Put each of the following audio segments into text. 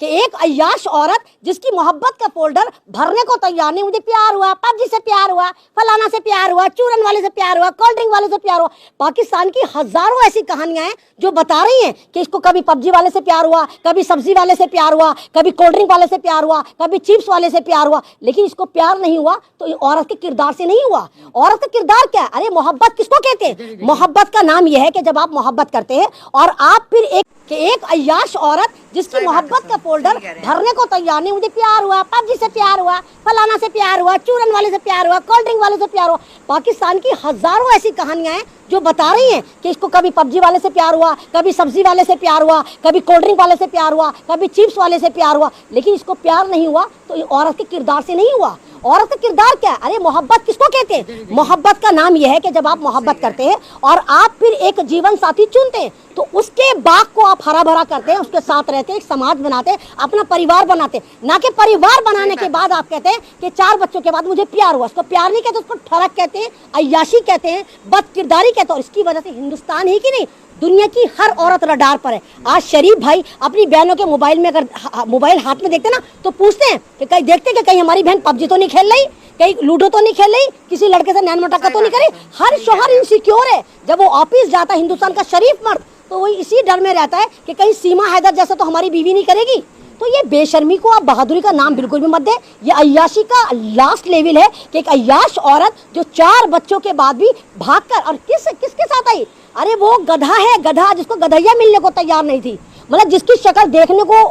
कि एक अय्याश औरत जिसकी मोहब्बत का फोल्डर भरने को तैयार नहीं, मुझे प्यार हुआ, पबजी से प्यार हुआ, फलाना से प्यार हुआ, चूरन वाले से प्यार हुआ, कोल्ड ड्रिंक वाले से प्यार हुआ। पाकिस्तान की हजारों ऐसी कहानियां हैं जो बता रही हैं कि इसको कभी पबजी वाले से प्यार हुआ, कभी सब्जी वाले से प्यार हुआ, कभी कोल्ड ड्रिंक वाले से प्यार हुआ, कभी चिप्स वाले से प्यार हुआ, लेकिन इसको प्यार नहीं हुआ तो औरत के किरदार से नहीं हुआ। औरत का किरदार क्या है? अरे मोहब्बत किसको कहते हैं? मोहब्बत का नाम यह है कि जब आप मोहब्बत करते हैं और आप फिर एक अय्याश औरत जिसकी मोहब्बत का फोल्डर भरने को तैयार नहीं, मुझे प्यार हुआ, पबजी से प्यार हुआ, फलाना से प्यार हुआ, चूरन वाले से प्यार हुआ, कोल्ड ड्रिंक वाले से प्यार हुआ। पाकिस्तान की हजारों ऐसी कहानियां हैं जो बता रही हैं कि इसको कभी पबजी वाले से प्यार हुआ, कभी सब्जी वाले से प्यार हुआ, कभी कोल्ड ड्रिंक वाले से प्यार हुआ, कभी चिप्स वाले से प्यार हुआ, लेकिन इसको प्यार नहीं हुआ तो औरत के किरदार से नहीं हुआ। औरत का किरदार क्या है? अरे मोहब्बत किसको कहते हैं? मोहब्बत का नाम यह है कि जब आप मोहब्बत करते हैं और आप फिर एक जीवन साथी चुनते हैं तो उसके बाग को आप हरा भरा करते हैं, उसके साथ रहते हैं, एक समाज बनाते हैं, अपना परिवार बनाते हैं। ना कि परिवार बनाने के बाद आप कहते हैं कि 4 बच्चों के बाद मुझे प्यार हुआ। उसको प्यार नहीं कहते, उसको ठरक कहते हैं, अय्याशी कहते हैं, बदकिरदारी कहते हैं। और इसकी वजह से हिंदुस्तान ही की नहीं, दुनिया की हर औरत रडार पर है। आज शरीफ भाई अपनी बहनों के मोबाइल में अगर मोबाइल हाथ में देखते ना तो पूछते हैं कि कहीं देखते कि कहीं हमारी बहन पबजी तो नहीं खेल रही, कहीं लूडो तो नहीं खेल रही, किसी लड़के से नैन मटक्का तो नहीं करे। हर शौहर इनसिक्योर है। जब वो ऑफिस जाता है हिंदुस्तान का शरीफ मर्द तो वही इसी डर में रहता है कि कहीं सीमा हैदर जैसा तो हमारी बीवी नहीं करेगी। तो ये बेशर्मी को आप बहादुरी का नाम बिल्कुल भी मत दे। ये अय्याशी का लास्ट लेवल है कि एक अय्याश औरत जो 4 बच्चों के बाद भी भागकर, और किसके साथ आई? अरे वो गधा है, गधा जिसको गधैया मिलने को तैयार नहीं थी, मतलब जिसकी शक्ल देखने को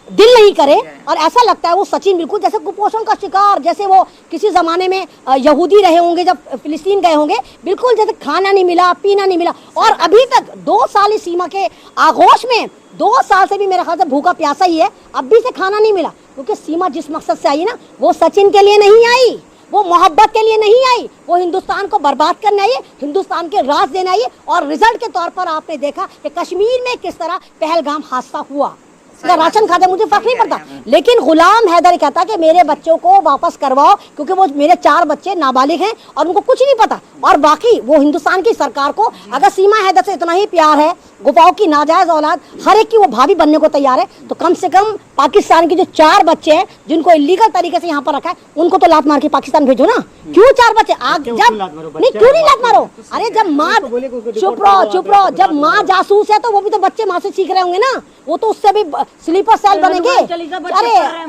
दिल नहीं करे। और ऐसा लगता है वो सचिन बिल्कुल जैसे कुपोषण का शिकार, जैसे वो किसी जमाने में यहूदी रहे होंगे जब फिलिस्तीन गए होंगे, बिल्कुल जैसे खाना नहीं मिला, पीना नहीं मिला। और अभी तक 2 साल इस सीमा के आगोश में 2 साल से भी मेरे ख्याल से भूखा प्यासा ही है, अब भी से खाना नहीं मिला। क्योंकि सीमा जिस मकसद से आई ना, वो सचिन के लिए नहीं आई, वो मोहब्बत के लिए नहीं आई, वो हिंदुस्तान को बर्बाद करने आई है, हिंदुस्तान के राज देने आई है। और रिजल्ट के तौर पर आपने देखा कि कश्मीर में किस तरह पहलगाम हादसा हुआ। राशन खाते मुझे फर्क नहीं पड़ता, लेकिन गुलाम हैदर कहता कि मेरे बच्चों को वापस करवाओ क्योंकि वो मेरे 4 बच्चे नाबालिग हैं और उनको कुछ नहीं पता। और बाकी वो हिंदुस्तान की सरकार को अगर सीमा हैदर से इतना ही प्यार है, गुफाओं की नाजायज औलाद हर एक की वो भाभी बनने को तैयार है, तो कम से कम पाकिस्तान के जो 4 बच्चे हैं जिनको इलीगल तरीके से यहाँ पर रखा है उनको तो लात मार के पाकिस्तान भेजो ना। क्यों 4 बच्चे? आग जब नहीं, क्यों नहीं लात मारो? अरे जब माँ, चुप रहो, जब माँ जासूस है तो वो भी तो बच्चे माँ से सीख रहे होंगे ना, वो तो उससे भी स्लीपर सेल बनेंगे।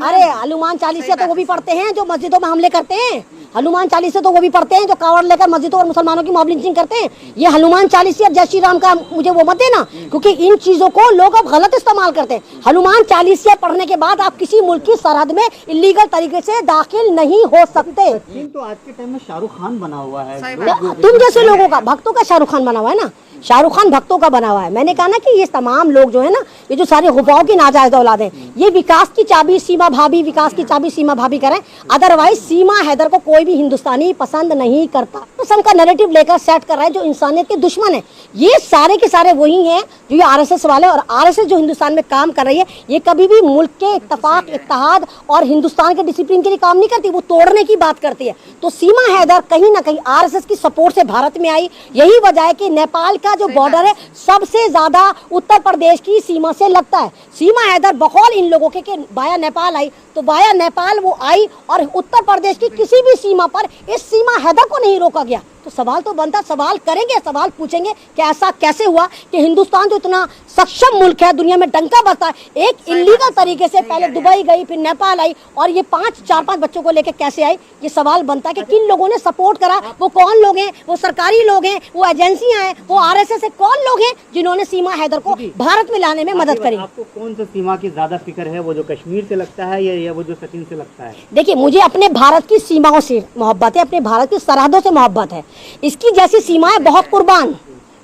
अरे हनुमान चालीसा तो वो भी पढ़ते हैं जो मस्जिदों में हमले करते हैं, हनुमान चालीसा तो वो भी पढ़ते हैं जो कावड़ लेकर मस्जिदों और मुसलमानों की मॉब लिंचिंग करते हैं। ये हनुमान चालीसा जय श्री राम का मुझे वो मत देना, क्योंकि इन चीजों को लोग अब गलत इस्तेमाल करते हैं। हनुमान चालीसा पढ़ने के बाद आप किसी मुल्क की सरहद में इलीगल तरीके से दाखिल नहीं हो सकते। तो आज के टाइम में शाहरुख खान बना हुआ है, तुम जैसे लोगों का, भक्तों का शाहरुख खान बना हुआ है ना, शाहरुख खान भक्तों का बना हुआ है। मैंने कहा ना कि ये तमाम लोग जो है ना, ये जो सारे गुफाओं की नाजायज औलाद हैं, ये विकास की चाबी सीमा भाभी, विकास की चाबी सीमा भाभी करें। अदरवाइज सीमा हैदर को कोई भी हिंदुस्तानी पसंद नहीं करता। पसंद का नैरेटिव लेकर सेट कर रहा है जो इंसानियत के दुश्मन है। ये सारे के सारे वही हैं जो ये आरएसएस वाले, और आरएसएस जो हिंदुस्तान में काम कर रही है ये कभी भी मुल्क के इत्तेफाक, इत्तेहाद और हिंदुस्तान के डिसिप्लिन के लिए काम नहीं करती, वो तोड़ने की बात करती है। तो सीमा हैदर कहीं ना कहीं आरएसएस की सपोर्ट से भारत में आई। यही वजह है कि नेपाल का जो बॉर्डर है सबसे ज्यादा उत्तर प्रदेश की सीमा से लगता है। सीमा हैदर बकौल इन लोगों के बाया नेपाल आई, तो बाया नेपाल वो आई और उत्तर प्रदेश की किसी भी सीमा पर इस सीमा हैदर को नहीं रोका गया। तो सवाल तो बनता, सवाल करेंगे, सवाल पूछेंगे कि ऐसा कैसे हुआ कि हिंदुस्तान जो इतना सक्षम मुल्क है, दुनिया में डंका बजता है, एक इलीगल तरीके से पहले दुबई गई, फिर नेपाल आई और ये 4-5 बच्चों को लेकर कैसे आई? ये सवाल बनता है कि किन लोगों ने सपोर्ट करा, वो कौन लोग हैं, वो सरकारी लोग हैं, वो एजेंसियां हैं, वो आरएसएस है, कौन लोग हैं जिन्होंने सीमा हैदर को भारत में लाने में मदद करी? आपको कौन सा सीमा की ज्यादा फिक्र है, वो जो कश्मीर से लगता है या वो जो सचिन से लगता है? देखिए, मुझे अपने भारत की सीमाओं से मोहब्बत है, अपने भारत की सरहदों से मोहब्बत है। इसकी जैसी सीमाएं बहुत कुर्बान,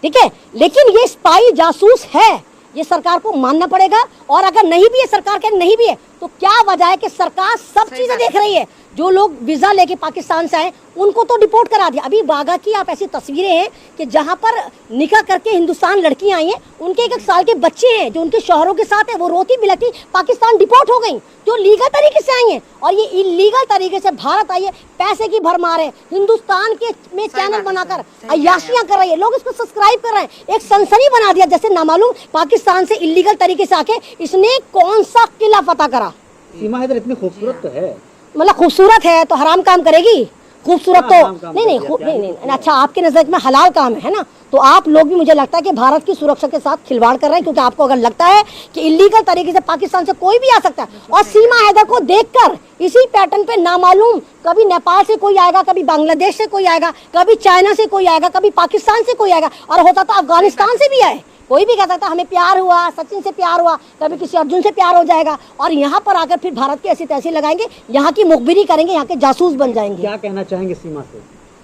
ठीक है, लेकिन ये स्पाई जासूस है, ये सरकार को मानना पड़ेगा। और अगर नहीं भी है, सरकार के नहीं भी है, तो क्या वजह है कि सरकार सब चीजें देख रही है। जो लोग वीजा लेके पाकिस्तान से आए उनको तो डिपोर्ट करा दिया। अभी बागा की आप ऐसी तस्वीरें हैं कि जहां पर निकाह करके हिंदुस्तान लड़कियां आई हैं, उनके 1-1 साल के बच्चे हैं जो उनके शौहरों के साथ है, वो रोती बिलखती पाकिस्तान डिपोर्ट हो गई, जो लीगल तरीके से आई हैं। और ये इलीगल तरीके से भारत आई है, पैसे की भरमार है, हिंदुस्तान के में चैनल बनाकर अय्याशियां कर रही है, लोग इसको सब्सक्राइब कर रहे हैं। एक सनसनी बना दिया, जैसे नामालूम पाकिस्तान से इलीगल तरीके से आके इसने कौन सा किला फतह करा। सीमा हैदर इतनी खूबसूरत तो है, मतलब खूबसूरत है तो हराम काम करेगी? खूबसूरत तो हराम काम नहीं करेगी, नहीं नहीं। अच्छा, आपके नजर में हलाल काम है ना, तो आप लोग भी मुझे लगता है कि भारत की सुरक्षा के साथ खिलवाड़ कर रहे हैं, क्योंकि आपको अगर लगता है कि इलीगल तरीके से पाकिस्तान से कोई भी आ सकता है। और सीमा हैदर को देखकर इसी पैटर्न पे नामालूम कभी नेपाल से कोई आएगा, कभी बांग्लादेश से कोई आएगा, कभी चाइना से कोई आएगा, कभी पाकिस्तान से कोई आएगा, और होता तो अफगानिस्तान से भी आए। कोई भी कह सकता हमें प्यार हुआ, सचिन से प्यार हुआ, कभी किसी अर्जुन से प्यार हो जाएगा, और यहाँ पर आकर फिर भारत की ऐसी तैसी लगाएंगे, यहाँ की मुखबिरी करेंगे, यहाँ के जासूस बन जाएंगे। क्या कहना चाहेंगे सीमा से?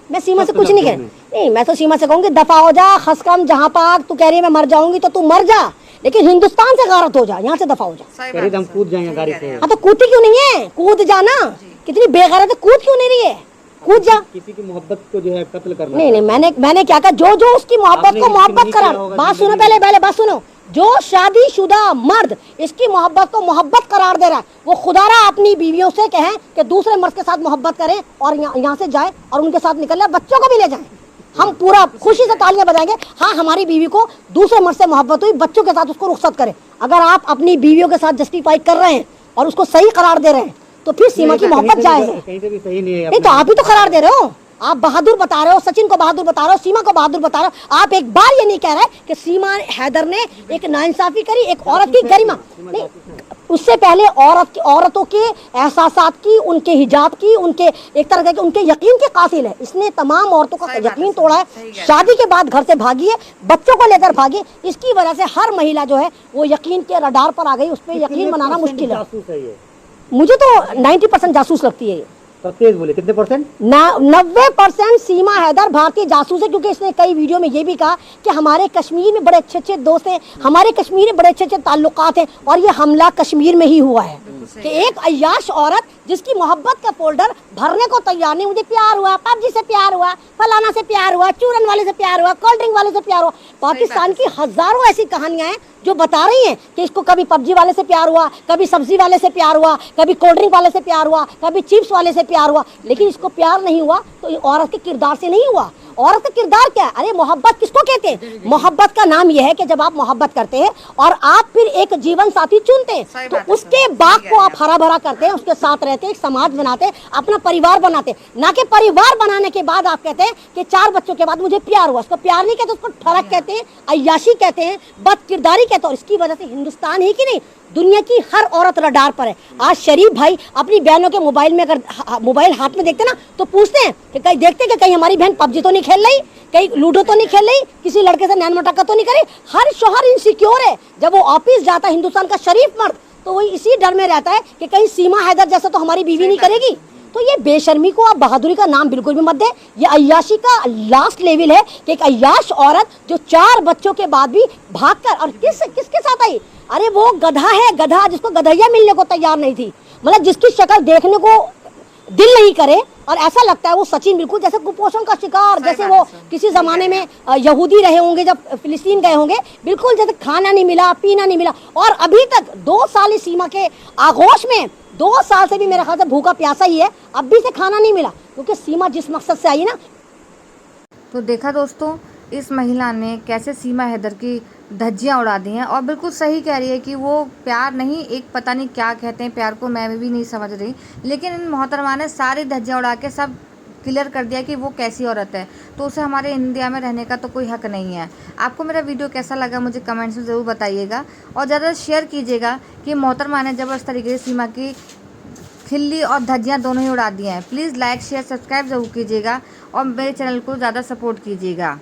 मैं सीमा से कुछ नहीं कह नहीं, मैं तो सीमा से कहूंगी दफा हो जा, खसकम जहाँ पाक, तू कह रही है मैं मर जाऊंगी तो तू मर जा, लेकिन हिंदुस्तान से गारत हो जा, यहाँ से दफा हो जा। कह रही हम कूद जाएंगे गाड़ी से। हाँ तो कूदती क्यों नहीं है? कूद जाना, कितनी बेगैरत है, कूद क्यों नहीं रही है? कूद जा। किसी की मोहब्बत को जो है कत्ल करना। नहीं, मैंने क्या कहा, जो उसकी मोहब्बत को मोहब्बत करार, बात सुनो पहले बात सुनो, जो शादीशुदा मर्द इसकी मोहब्बत को मोहब्बत करार दे रहा है, वो खुदारा अपनी बीवियों से कहें कि दूसरे मर्द के साथ मोहब्बत करें और यहाँ से जाए और उनके साथ निकल जाए, बच्चों को भी ले जाएं, हम पूरा खुशी से तालियां बजाएंगे। हाँ, हमारी बीवी को दूसरे मर्द से मोहब्बत हुई, बच्चों के साथ उसको रुखसत करें। अगर आप अपनी बीवियों के साथ जस्टिफाई कर रहे हैं और उसको सही करार दे रहे हैं, तो फिर सीमा की मोहब्बत जायज है। कहीं से भी सही नहीं है। नहीं तो आप ही तो करार दे रहे हो, आप बहादुर बता रहे हो, सचिन को बहादुर बता रहे हो, सीमा को बहादुर बता रहे हो। आप एक बार ये नहीं कह रहे कि सीमा हैदर ने एक नाइंसाफी करी, एक औरत की गरिमा नहीं, उससे पहले औरतों के एहसासात की, उनके हिजाब की, उनके एक तरह के उनके यकीन के कातिल है। इसने तमाम औरतों का यकीन तोड़ा है, शादी के बाद घर से भागी है, बच्चों को लेकर भागी, इसकी वजह से हर महिला जो है वो यकीन के रडार पर आ गई, उस पर यकीन बनाना मुश्किल है। मुझे तो 90% जासूस लगती है। तो तेज बोले कितने परसेंट? 90% सीमा हैदर भारतीय जासूस है, क्योंकि इसने कई वीडियो में ये भी कहा कि हमारे कश्मीर में बड़े अच्छे अच्छे दोस्त हैं, हमारे कश्मीर में बड़े अच्छे अच्छे ताल्लुकात हैं, और ये हमला कश्मीर में ही हुआ है कि एक अय्याश औरत जिसकी मोहब्बत का फोल्डर भरने को तैयार नहीं, मुझे प्यार हुआ, पबजी से प्यार हुआ, फलाना से प्यार हुआ, चूरन वाले से प्यार हुआ, कोल्ड ड्रिंक वाले से प्यार हुआ। पाकिस्तान की हजारों ऐसी कहानियां हैं जो बता रही हैं कि इसको कभी पबजी वाले से प्यार हुआ, कभी सब्जी वाले से प्यार हुआ, कभी कोल्ड ड्रिंक वाले से प्यार हुआ, कभी चिप्स वाले से प्यार हुआ, लेकिन इसको प्यार नहीं हुआ तो औरत के किरदार से नहीं हुआ। औरत का किरदार क्या है? अरे मोहब्बत किसको कहते हैं? मोहब्बत का नाम यह है कि जब आप मोहब्बत करते हैं और आप फिर एक जीवन साथी चुनते हैं, तो उसके बाग को आप हरा भरा करते हैं, उसके साथ रहते हैं, एक समाज बनाते हैं, अपना परिवार बनाते हैं, ना कि परिवार बनाने के बाद आप कहते हैं कि 4 बच्चों के बाद मुझे प्यार हुआ। उसको प्यार नहीं कहते, उसको ठरक कहते हैं, अय्याशी कहते हैं, बदकिरदारी कहते हैं। और इसकी वजह से हिंदुस्तान ही की नहीं, दुनिया की हर औरत रडार पर है। आज शरीफ भाई अपनी बहनों के मोबाइल में अगर मोबाइल हाथ में देखते ना तो पूछते हैं कि कहीं देखते कि कहीं हमारी बहन पबजी तो नहीं खेल रही, कहीं लूडो तो नहीं खेल रही, किसी लड़के से नैन मटक्का तो नहीं करे। हर शौहर इनसिक्योर है, जब वो ऑफिस जाता है हिंदुस्तान का शरीफ मर्द, तो वही इसी डर में रहता है कि कहीं सीमा हैदर जैसा तो हमारी बीवी नहीं करेगी। तो ये बेशर्मी को आप बहादुरी का नाम बिल्कुल भी मत दे। ये अय्याशी का लास्ट लेवल है कि एक अय्याश औरत जो 4 बच्चों के बाद भी भागकर, और किसके साथ आई? अरे वो गधा है, गधा जिसको गधैया मिलने को तैयार नहीं थी, मतलब जिसकी शक्ल देखने को दिल नहीं करे, और ऐसा लगता है वो सचिन बिल्कुल जैसे कुपोषण का शिकार, जैसे वो किसी जमाने में यहूदी रहे होंगे जब फिलिस्तीन गए होंगे, बिल्कुल जैसे खाना नहीं मिला, पीना नहीं मिला। और अभी तक 2 साल इस सीमा के आगोश में, 2 साल से भी मेरे ख्याल से भूखा प्यासा ही है, अब भी से खाना नहीं मिला, क्योंकि सीमा जिस मकसद से आई ना। तो देखा दोस्तों, इस महिला ने कैसे सीमा हैदर की धज्जियाँ उड़ा दी हैं, और बिल्कुल सही कह रही है कि वो प्यार नहीं, एक पता नहीं क्या कहते हैं प्यार को, मैं भी नहीं समझ रही, लेकिन इन मोहतरमा ने सारी धज्जियाँ उड़ा के सब क्लियर कर दिया कि वो कैसी औरत है, तो उसे हमारे इंडिया में रहने का तो कोई हक नहीं है। आपको मेरा वीडियो कैसा लगा मुझे कमेंट्स में ज़रूर बताइएगा, और ज़्यादा शेयर कीजिएगा कि मोहतरमा ने ज़बरदस्त तरीके से सीमा की खिल्ली और धज्जियाँ दोनों ही उड़ा दी हैं। प्लीज़ लाइक शेयर सब्सक्राइब ज़रूर कीजिएगा और मेरे चैनल को ज़्यादा सपोर्ट कीजिएगा।